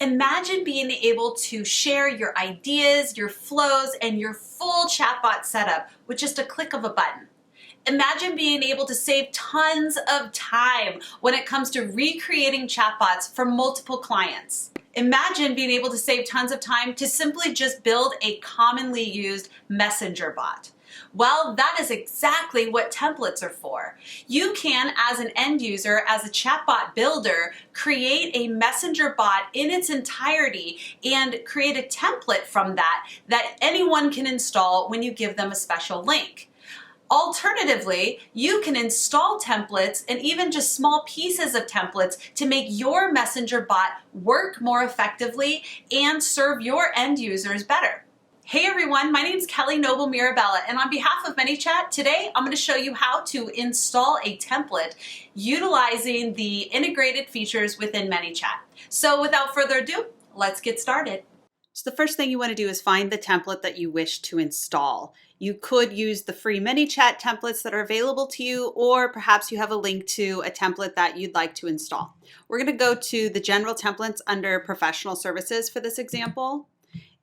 Imagine being able to share your ideas, your flows, and your full chatbot setup with just a click of a button. Imagine being able to save tons of time when it comes to recreating chatbots for multiple clients. Imagine being able to save tons of time to simply just build a commonly used messenger bot. Well, that is exactly what templates are for. You can, as an end user, as a chatbot builder, create a messenger bot in its entirety and create a template from that anyone can install when you give them a special link. Alternatively, you can install templates and even just small pieces of templates to make your messenger bot work more effectively and serve your end users better. Hey everyone, my name is Kelly Noble Mirabella, and on behalf of Manychat, today I'm going to show you how to install a template utilizing the integrated features within Manychat. So without further ado, let's get started. So the first thing you want to do is find the template that you wish to install. You could use the free Manychat templates that are available to you, or perhaps you have a link to a template that you'd like to install. We're going to go to the general templates under professional services for this example.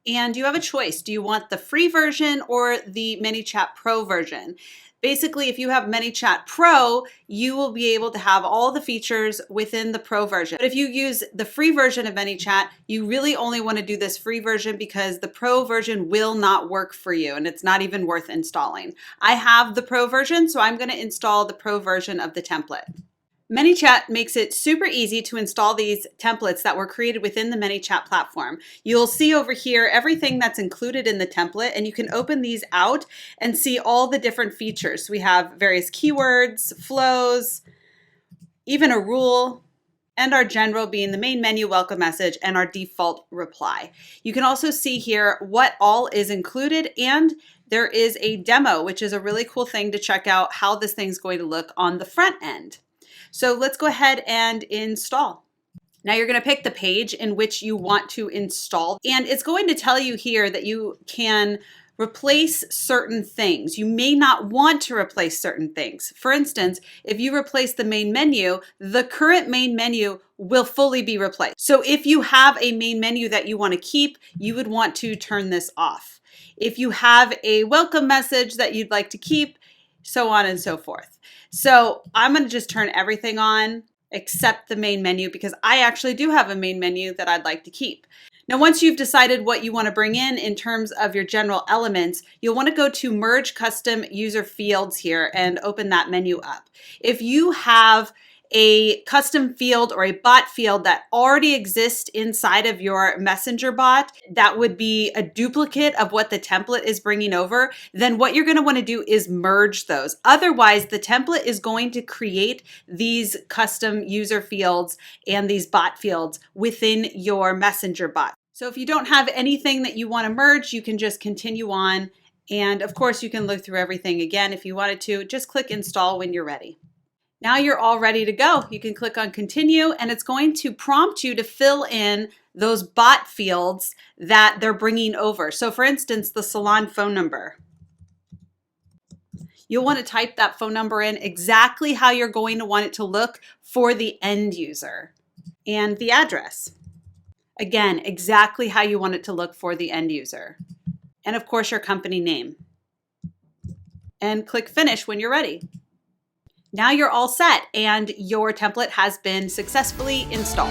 And you have a choice. Do you want the free version or the Manychat Pro version? Basically, if you have Manychat Pro, you will be able to have all the features within the Pro version. But if you use the free version of Manychat, you really only want to do this free version because the Pro version will not work for you and it's not even worth installing. I have the Pro version, so I'm going to install the Pro version of the template. Manychat makes it super easy to install these templates that were created within the Manychat platform. You'll see over here everything that's included in the template, and you can open these out and see all the different features. So we have various keywords, flows, even a rule, and our general being the main menu welcome message and our default reply. You can also see here what all is included, and there is a demo, which is a really cool thing to check out how this thing's going to look on the front end. So let's go ahead and install. Now you're going to pick the page in which you want to install, and it's going to tell you here that you can replace certain things. You may not want to replace certain things. For instance, if you replace the main menu, the current main menu will fully be replaced. So if you have a main menu that you want to keep, you would want to turn this off. If you have a welcome message that you'd like to keep, so on and so forth. So I'm going to just turn everything on except the main menu because I actually do have a main menu that I'd like to keep. Now, once you've decided what you want to bring in terms of your general elements, you'll want to go to Merge Custom User Fields here and open that menu up. If you have a custom field or a bot field that already exists inside of your messenger bot that would be a duplicate of what the template is bringing over, then what you're going to want to do is merge those. Otherwise, the template is going to create these custom user fields and these bot fields within your messenger bot. So if you don't have anything that you want to merge, you can just continue on. And of course, you can look through everything again if you wanted to. Just click install when you're ready. Now you're all ready to go. You can click on continue, and it's going to prompt you to fill in those bot fields that they're bringing over. So for instance, the salon phone number. You'll want to type that phone number in exactly how you're going to want it to look for the end user. And the address. Again, exactly how you want it to look for the end user. And of course, your company name. And click finish when you're ready. Now you're all set and your template has been successfully installed.